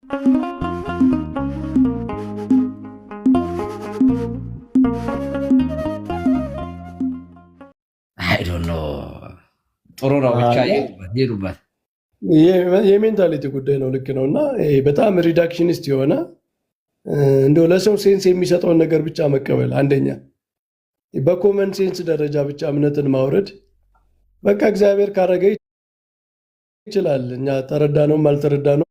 አይ ዶንት ኖ ጥሩ ነው ብቻ ይሄዱበት። የሜንታሊቲ ጉዳይ ነው። ልክ ነው። እና በጣም ሪዳክሽኒስት የሆነ እንደው ለሰው ሴንስ የሚሰጠውን ነገር ብቻ መቀበል፣ አንደኛ በኮመን ሴንስ ደረጃ ብቻ እምነትን ማውረድ። በቃ እግዚአብሔር ካረገ ይችላል። እኛ ተረዳ ነው አልተረዳ ነው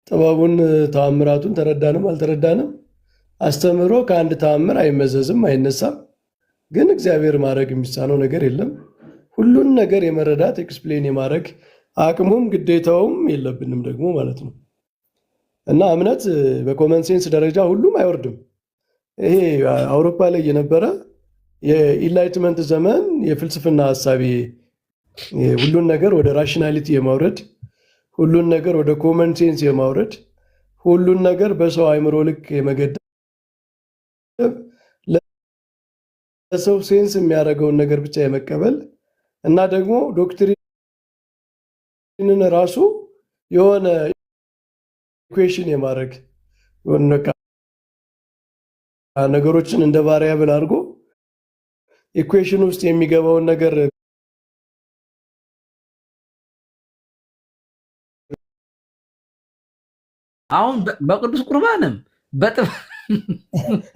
ጥበቡን ተአምራቱን ተረዳንም አልተረዳንም አስተምሮ ከአንድ ተአምር አይመዘዝም አይነሳም። ግን እግዚአብሔር ማድረግ የሚሳነው ነገር የለም። ሁሉን ነገር የመረዳት ኤክስፕሌን የማድረግ አቅሙም ግዴታውም የለብንም ደግሞ ማለት ነው። እና እምነት በኮመን ሴንስ ደረጃ ሁሉም አይወርድም። ይሄ አውሮፓ ላይ የነበረ የኢንላይትመንት ዘመን የፍልስፍና ሀሳቢ ሁሉን ነገር ወደ ራሽናሊቲ የማውረድ ሁሉን ነገር ወደ ኮመን ሴንስ የማውረድ ሁሉን ነገር በሰው አእምሮ ልክ የመገደብ ለሰው ሴንስ የሚያደርገውን ነገር ብቻ የመቀበል እና ደግሞ ዶክትሪንን ራሱ የሆነ ኢኩዌሽን የማድረግ ነገሮችን እንደ ቫሪያብል አድርጎ ኢኩዌሽን ውስጥ የሚገባውን ነገር አሁን በቅዱስ ቁርባንም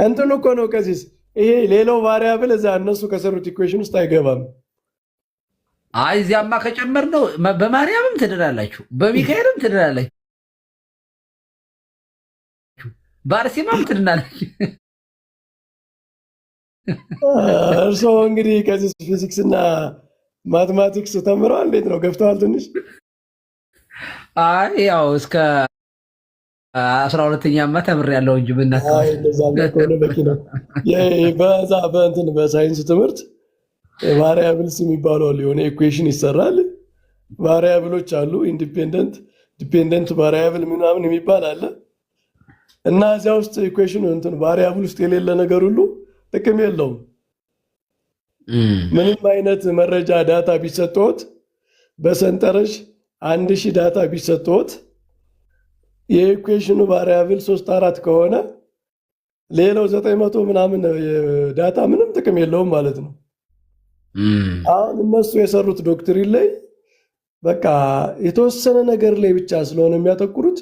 እንትኑ እኮ ነው ቀሲስ። ይሄ ሌላው ቫሪያብል እዛ እነሱ ከሰሩት ኢኩዌሽን ውስጥ አይገባም። አይ እዚያማ ከጨመር ነው በማርያምም ትድናላችሁ፣ በሚካኤልም ትድናላችሁ፣ በአርሴማም ትድናላችሁ። እርስዎ እንግዲህ ከዚህ ፊዚክስ እና ማትማቲክስ ተምረዋል። እንዴት ነው ገፍተዋል ትንሽ? አይ ያው እስከ 12ኛማ ተምሬያለሁ እንጂ በሳይንስ ትምህርት ቫሪያብልስ የሚባለው የሆነ ኢኩዌሽን ይሰራል። ቫሪያብሎች አሉ፣ ኢንዲፔንደንት ዲፔንደንት ቫሪያብል ምናምን የሚባል አለ። እና እዚያ ውስጥ ኢኩዌሽን ቫሪያብል ውስጥ የሌለ ነገር ሁሉ ጥቅም የለውም። ምንም አይነት መረጃ ዳታ ቢሰጥዎት በሰንጠረዥ 1000 ዳታ ቢሰጥዎት የኢኩዌሽኑ ቫሪያብል 3 4 ከሆነ ሌላው 900 ምናምን ዳታ ምንም ጥቅም የለውም ማለት ነው። አሁን እነሱ የሰሩት ዶክትሪን ላይ በቃ የተወሰነ ነገር ላይ ብቻ ስለሆነ የሚያተኩሩት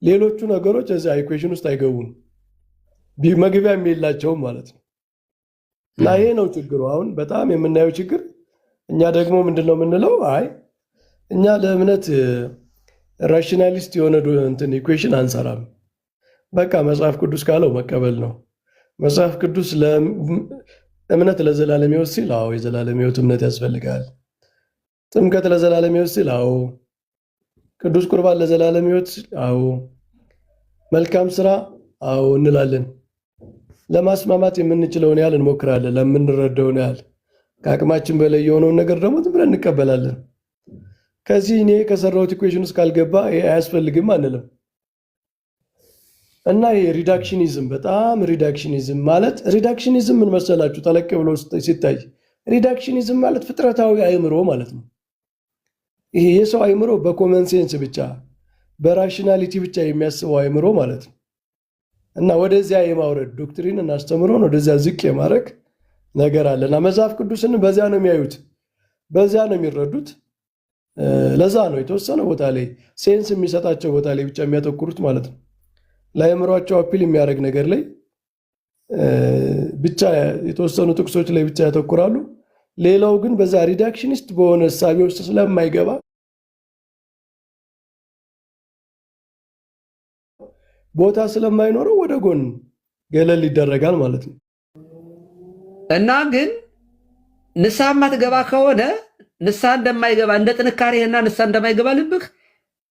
ሌሎቹ ነገሮች እዚያ ኢኩዌሽን ውስጥ አይገቡም፣ መግቢያም የላቸውም ማለት ነው። እና ይሄ ነው ችግሩ። አሁን በጣም የምናየው ችግር እኛ ደግሞ ምንድነው የምንለው? አይ እኛ ለእምነት ራሽናሊስት የሆነ ኢኩዌሽን አንሰራም። በቃ መጽሐፍ ቅዱስ ካለው መቀበል ነው። መጽሐፍ ቅዱስ እምነት ለዘላለም ሕይወት ሲል አዎ የዘላለም ሕይወት እምነት ያስፈልጋል። ጥምቀት ለዘላለም ሕይወት ሲል አዎ፣ ቅዱስ ቁርባን ለዘላለም ሕይወት ሲል አዎ፣ መልካም ስራ አዎ እንላለን። ለማስማማት የምንችለውን ያህል እንሞክራለን፣ ለምንረዳውን ያህል። ከአቅማችን በላይ የሆነውን ነገር ደግሞ ዝም ብለን እንቀበላለን። ከዚህ እኔ ከሰራሁት ኢኩዌሽን ውስጥ ካልገባ አያስፈልግም አንልም። እና ይሄ ሪዳክሽኒዝም በጣም ሪዳክሽኒዝም ማለት ሪዳክሽኒዝም ምን መሰላችሁ? ጠለቅ ብሎ ሲታይ ሪዳክሽኒዝም ማለት ፍጥረታዊ አእምሮ ማለት ነው። ይሄ የሰው አእምሮ በኮመን ሴንስ ብቻ በራሽናሊቲ ብቻ የሚያስበው አእምሮ ማለት ነው። እና ወደዚያ የማውረድ ዶክትሪንን አስተምሮን ወደዚያ ዝቅ የማድረግ ነገር አለና መጽሐፍ ቅዱስን በዚያ ነው የሚያዩት፣ በዚያ ነው የሚረዱት። ለዛ ነው የተወሰነ ቦታ ላይ ሴንስ የሚሰጣቸው ቦታ ላይ ብቻ የሚያተኩሩት ማለት ነው። ለአእምሯቸው አፒል የሚያደርግ ነገር ላይ ብቻ የተወሰኑ ጥቅሶች ላይ ብቻ ያተኩራሉ። ሌላው ግን በዛ ሪዳክሽኒስት በሆነ እሳቤ ውስጥ ስለማይገባ ቦታ ስለማይኖረው ወደ ጎን ገለል ይደረጋል ማለት ነው። እና ግን ንስሐ የማትገባ ከሆነ ንስሐ እንደማይገባ እንደ ጥንካሬህና ንስሐ እንደማይገባ ልብህ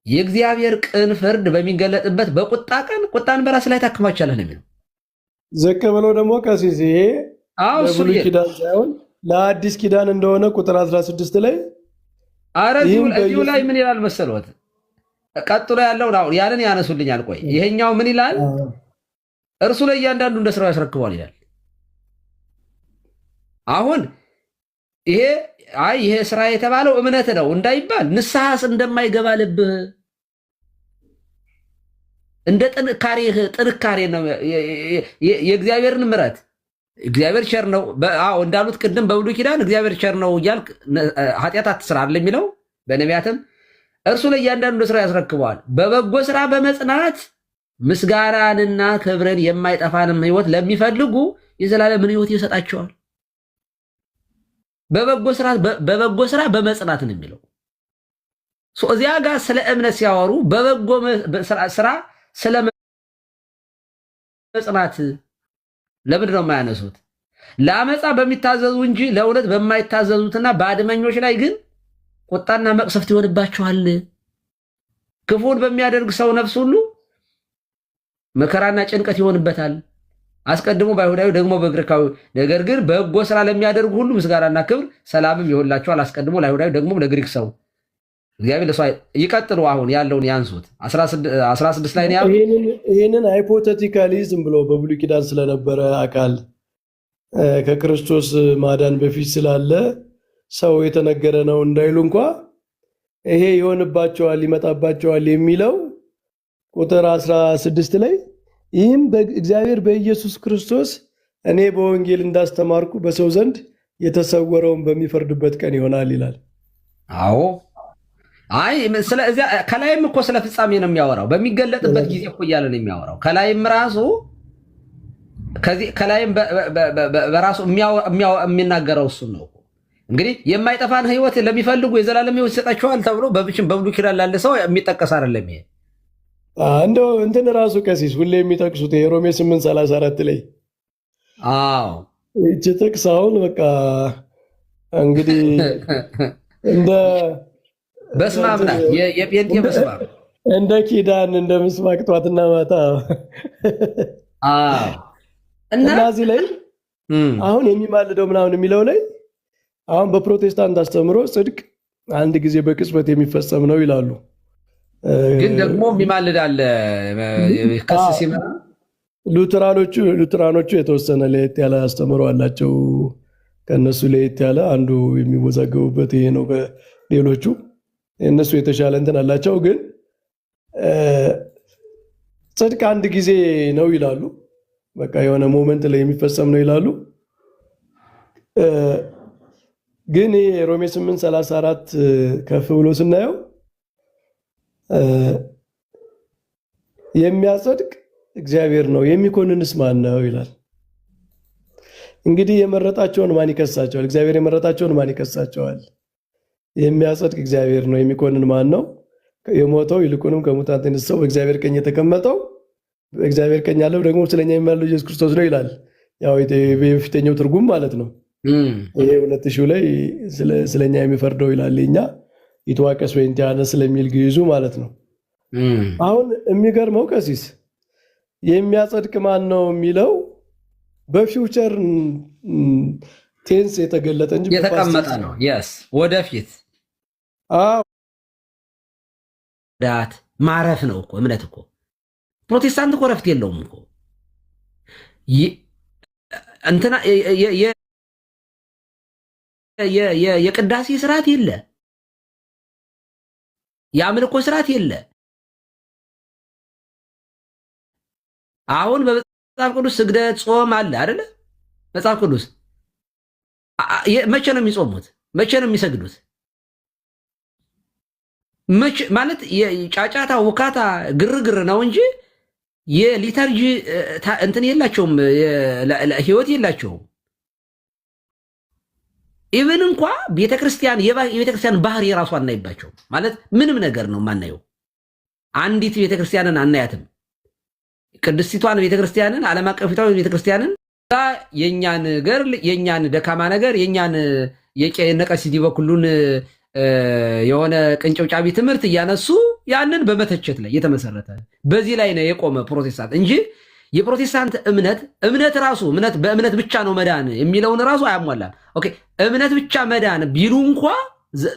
የእግዚአብሔር ቅን ፍርድ በሚገለጥበት በቁጣ ቀን ቁጣን በራስ ላይ ታክማ ይቻላል ነው የሚለው። ዘቅ ብሎ ደግሞ ቀሲስ ይሄ ለብሉይ ኪዳን ሳይሆን ለአዲስ ኪዳን እንደሆነ ቁጥር 16 ላይ እዚሁ ላይ ምን ይላል መሰሎት? ቀጥሎ ያለው ያንን ያነሱልኛል። ቆይ ይሄኛው ምን ይላል? እርሱ ለእያንዳንዱ እንደ ስራው ያስረክቧል ይላል። አሁን ይሄ ስራ የተባለው እምነት ነው እንዳይባል ንስሐስ እንደማይገባ ልብህ እንደ ጥንካሬ ነው የእግዚአብሔርን ምሕረት። እግዚአብሔር ቸር ነው። አዎ እንዳሉት ቅድም በብሉይ ኪዳን እግዚአብሔር ቸር ነው እያልክ ኃጢአት አትስራ አለ የሚለው በነቢያትም እርሱ ለእያንዳንዱ ስራ ያስረክበዋል። በበጎ ስራ በመጽናት ምስጋናንና ክብርን የማይጠፋንም ህይወት ለሚፈልጉ የዘላለምን ህይወት ይሰጣቸዋል። በበጎ ስራ በመጽናት ነው የሚለው። እዚያ ጋር ስለ እምነት ሲያወሩ በበጎ ስራ ስለ መጽናት ለምንድን ነው የማያነሱት? ለአመፃ በሚታዘዙ እንጂ ለእውነት በማይታዘዙትና በአድመኞች ላይ ግን ቁጣና መቅሰፍት ይሆንባቸዋል። ክፉን በሚያደርግ ሰው ነፍስ ሁሉ መከራና ጭንቀት ይሆንበታል። አስቀድሞ በአይሁዳዊ ደግሞ በግሪካዊ። ነገር ግን በጎ ስራ ለሚያደርጉ ሁሉ ምስጋናና ክብር ሰላምም ይሆንላቸዋል። አስቀድሞ ለአይሁዳዊ ደግሞ ለግሪክ ሰው። እግዚአብሔር ለሰው ይቀጥሉ። አሁን ያለውን ያንሱት 16 ላይ ነው። ይህንን ሃይፖቴቲካሊ ዝም ብሎ በብሉይ ኪዳን ስለነበረ አካል ከክርስቶስ ማዳን በፊት ስላለ ሰው የተነገረ ነው እንዳይሉ እንኳ ይሄ ይሆንባቸዋል ይመጣባቸዋል የሚለው ቁጥር 16 ላይ ይህም እግዚአብሔር በኢየሱስ ክርስቶስ እኔ በወንጌል እንዳስተማርኩ በሰው ዘንድ የተሰወረውን በሚፈርድበት ቀን ይሆናል ይላል። አዎ አይ ስለዚህ ከላይም እኮ ስለ ፍጻሜ ነው የሚያወራው። በሚገለጥበት ጊዜ እኮ እያለ ነው የሚያወራው። ከላይም ራሱ ከላይም በራሱ የሚናገረው እሱ ነው። እንግዲህ የማይጠፋን ህይወት ለሚፈልጉ የዘላለም ህይወት ይሰጣቸዋል ተብሎ በብሉይ ኪዳን ላለ ሰው የሚጠቀስ አይደለም። ይሄ እንደው እንትን ራሱ ቀሲስ ሁሌ የሚጠቅሱት የሮሜ 8:34 ላይ አዎ እቺ ጥቅስ አሁን በቃ እንግዲህ እንደ በስማም ናት የጴንጤ በስማም እንደ ኪዳን እንደ ምስማቅ ጧትና ማታ እና እዚህ ላይ አሁን የሚማልደው ምናምን የሚለው ላይ አሁን በፕሮቴስታንት አስተምሮ ጽድቅ አንድ ጊዜ በቅጽበት የሚፈጸም ነው ይላሉ። ግን ደግሞ የሚማልድ አለ ከስ ሲመጣ ሉትራኖቹ የተወሰነ ለየት ያለ አስተምሮ አላቸው። ከነሱ ለየት ያለ አንዱ የሚወዛገቡበት ይሄ ነው። በሌሎቹ እነሱ የተሻለ እንትን አላቸው። ግን ጽድቅ አንድ ጊዜ ነው ይላሉ። በቃ የሆነ ሞመንት ላይ የሚፈጸም ነው ይላሉ። ግን ሮሜ 8:34 ከፍ ብሎ ስናየው የሚያጸድቅ እግዚአብሔር ነው የሚኮንንስ ማን ነው ይላል። እንግዲህ የመረጣቸውን ማን ይከሳቸዋል? እግዚአብሔር የመረጣቸውን ማን ይከሳቸዋል? የሚያጸድቅ እግዚአብሔር ነው የሚኮንን ማን ነው? የሞተው ይልቁንም ከሙታን ተነሳው በእግዚአብሔር ቀኝ የተቀመጠው በእግዚአብሔር ቀኝ ያለው ደግሞ ስለኛ የሚማልደው ኢየሱስ ክርስቶስ ነው ይላል። ያው የፊተኛው ትርጉም ማለት ነው። ይሄ 2000 ላይ ስለኛ የሚፈርደው ይላል። እኛ ይተዋቀስ ወይንቲያነ ስለሚል ግይዙ ማለት ነው። አሁን የሚገርመው ቀሲስ የሚያጸድቅ ማን ነው የሚለው በፊውቸር ቴንስ የተገለጠ እንጂ የተቀመጠ ነው። የስ ወደፊት ዳት ማረፍ ነው እኮ እምነት እኮ ፕሮቴስታንት እኮ ረፍት የለውም እኮ እንትና የቅዳሴ ስርዓት የለ፣ የአምልኮ ስርዓት የለ። አሁን በመጽሐፍ ቅዱስ ስግደት፣ ጾም አለ አይደለ? መጽሐፍ ቅዱስ መቼ ነው የሚጾሙት? መቼ ነው የሚሰግዱት? ማለት ጫጫታ፣ ውካታ፣ ግርግር ነው እንጂ የሊተርጂ እንትን የላቸውም፣ ህይወት የላቸውም። ኢቨን እንኳ የቤተክርስቲያን ባህሪ የራሱ አናይባቸው። ማለት ምንም ነገር ነው ማናየው። አንዲት ቤተክርስቲያንን አናያትም። ቅድስቲቷን ቤተክርስቲያንን፣ ዓለም አቀፊቷን ቤተክርስቲያንን የኛን ገርል፣ የኛን ደካማ ነገር፣ የኛን የነቀሲዲ በኩሉን የሆነ ቅንጭብጫቢ ትምህርት እያነሱ ያንን በመተቸት ላይ የተመሰረተ በዚህ ላይ ነው የቆመ ፕሮቴስታንት እንጂ የፕሮቴስታንት እምነት ራሱ በእምነት ብቻ ነው መዳን የሚለውን ራሱ አያሟላም። ኦኬ እምነት ብቻ መዳን ቢሉ እንኳ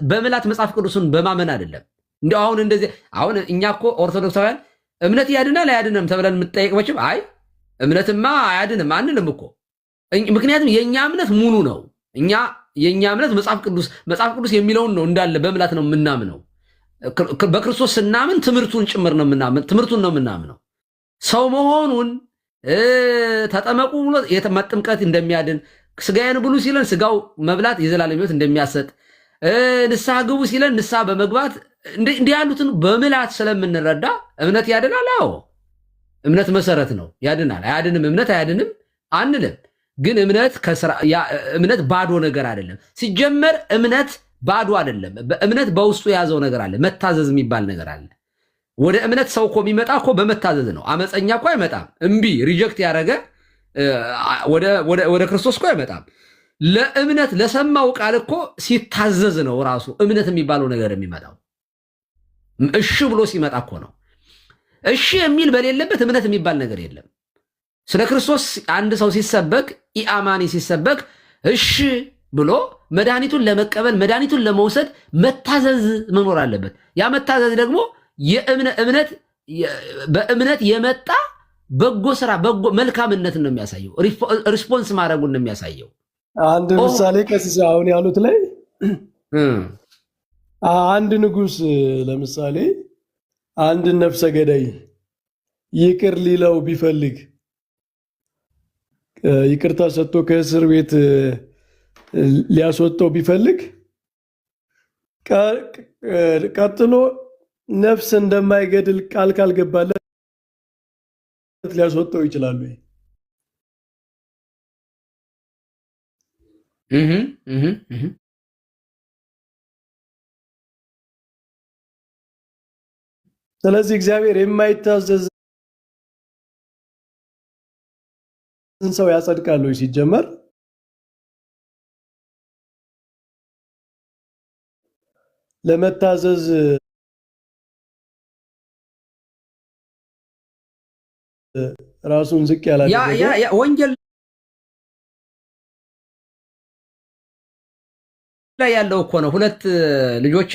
በምላት መጽሐፍ ቅዱስን በማመን አይደለም። እንዲ አሁን እንደዚህ አሁን እኛ እኮ ኦርቶዶክሳውያን እምነት ያድናል አያድንም ተብለን የምትጠይቅ መቼም አይ እምነትማ አያድንም አንልም እኮ። ምክንያቱም የእኛ እምነት ሙሉ ነው። የእኛ እምነት መጽሐፍ ቅዱስ የሚለውን ነው እንዳለ በምላት ነው የምናምነው። በክርስቶስ ስናምን ትምህርቱን ጭምር ነው የምናምን፣ ትምህርቱን ነው የምናምነው። ሰው መሆኑን ተጠመቁ ብሎ ጥምቀት እንደሚያድን፣ ስጋዬን ብሉ ሲለን ስጋው መብላት የዘላለም ሕይወት እንደሚያሰጥ፣ ንስሐ ግቡ ሲለን ንስሐ በመግባት እንዲህ ያሉትን በምላት ስለምንረዳ እምነት ያድናል። አዎ እምነት መሰረት ነው፣ ያድናል። አያድንም እምነት አያድንም አንልም። ግን እምነት ባዶ ነገር አይደለም። ሲጀመር እምነት ባዶ አይደለም። እምነት በውስጡ የያዘው ነገር አለ። መታዘዝ የሚባል ነገር አለ። ወደ እምነት ሰው እኮ የሚመጣ እኮ በመታዘዝ ነው። አመፀኛ እኮ አይመጣም። እምቢ ሪጀክት ያደረገ ወደ ክርስቶስ እኮ አይመጣም። ለእምነት ለሰማው ቃል እኮ ሲታዘዝ ነው ራሱ እምነት የሚባለው ነገር የሚመጣው። እሺ ብሎ ሲመጣ እኮ ነው። እሺ የሚል በሌለበት እምነት የሚባል ነገር የለም። ስለ ክርስቶስ አንድ ሰው ሲሰበክ ኢአማኒ ሲሰበክ እሺ ብሎ መድኃኒቱን ለመቀበል መድኃኒቱን ለመውሰድ መታዘዝ መኖር አለበት። ያ መታዘዝ ደግሞ በእምነት የመጣ በጎ ስራ በጎ መልካምነትን ነው የሚያሳየው። ሪስፖንስ ማድረጉን ነው የሚያሳየው። አንድ ምሳሌ ቀሲስ አሁን ያሉት ላይ አንድ ንጉሥ ለምሳሌ አንድ ነፍሰ ገዳይ ይቅር ሊለው ቢፈልግ ይቅርታ ሰጥቶ ከእስር ቤት ሊያስወጣው ቢፈልግ ቀጥሎ ነፍስ እንደማይገድል ቃል ካልገባለት ሊያስወጣው ይችላሉ። ስለዚህ እግዚአብሔር የማይታዘዝ ሰው ያጸድቃል ወይ? ሲጀመር ለመታዘዝ ራሱን ዝቅ ያላደረገ ወንጌል ላይ ያለው እኮ ነው። ሁለት ልጆች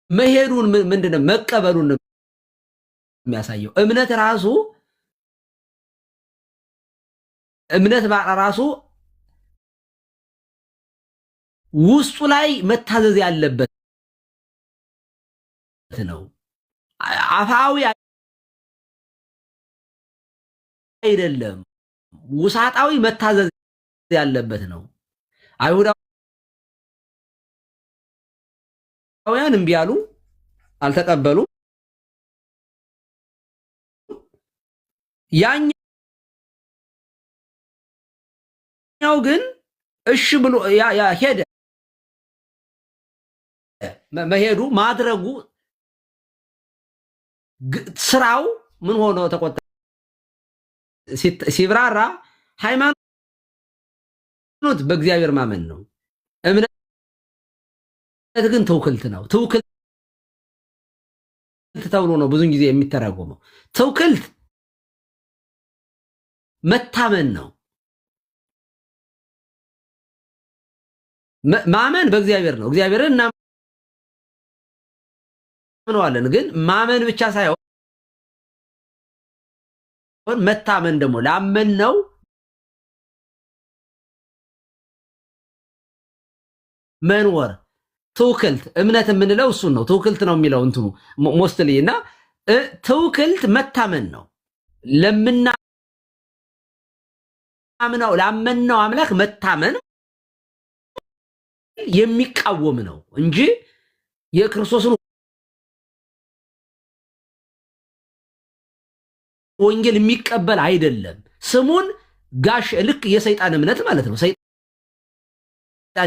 መሄዱን ምንድነው መቀበሉን የሚያሳየው። እምነት ራሱ ውስጡ ላይ መታዘዝ ያለበት ነው። አፋዊ አይደለም፣ ውሳጣዊ መታዘዝ ያለበት ነው። አይሁዳውያን እምቢ አሉ፣ አልተቀበሉ። ያኛው ግን እሺ ብሎ ሄደ። መሄዱ ማድረጉ ስራው ምን ሆኖ ተቆጠረ? ሲብራራ ሃይማኖት በእግዚአብሔር ማመን ነው። እምነት ግን ትውክልት ነው። ትውክልት ተብሎ ነው ብዙን ጊዜ የሚተረጎመው። ትውክልት መታመን ነው። ማመን በእግዚአብሔር ነው። እግዚአብሔርን እናምነዋለን። ግን ማመን ብቻ ሳይሆን መታመን ደግሞ ላመን ነው መንወር ትውክልት እምነት የምንለው እሱን ነው። ትውክልት ነው የሚለው እንትኑ ሞስትሊ እና ትውክልት መታመን ነው። ለምናምነው ላመንነው አምላክ መታመን የሚቃወም ነው እንጂ የክርስቶስን ወንጌል የሚቀበል አይደለም። ስሙን ጋሽ ልክ የሰይጣን እምነት ማለት ነው። ሰይጣን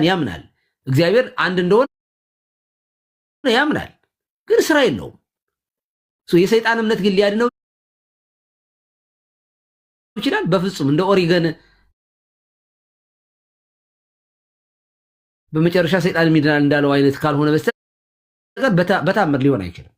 ያምናል እግዚአብሔር አንድ እንደሆነ ያምናል፣ ግን ስራ የለውም። የሰይጣን እምነት ግን ሊያድነው ይችላል? በፍጹም። እንደ ኦሪገን በመጨረሻ ሰይጣን የሚድናል እንዳለው አይነት ካልሆነ በስተቀር በታምር ሊሆን አይችልም።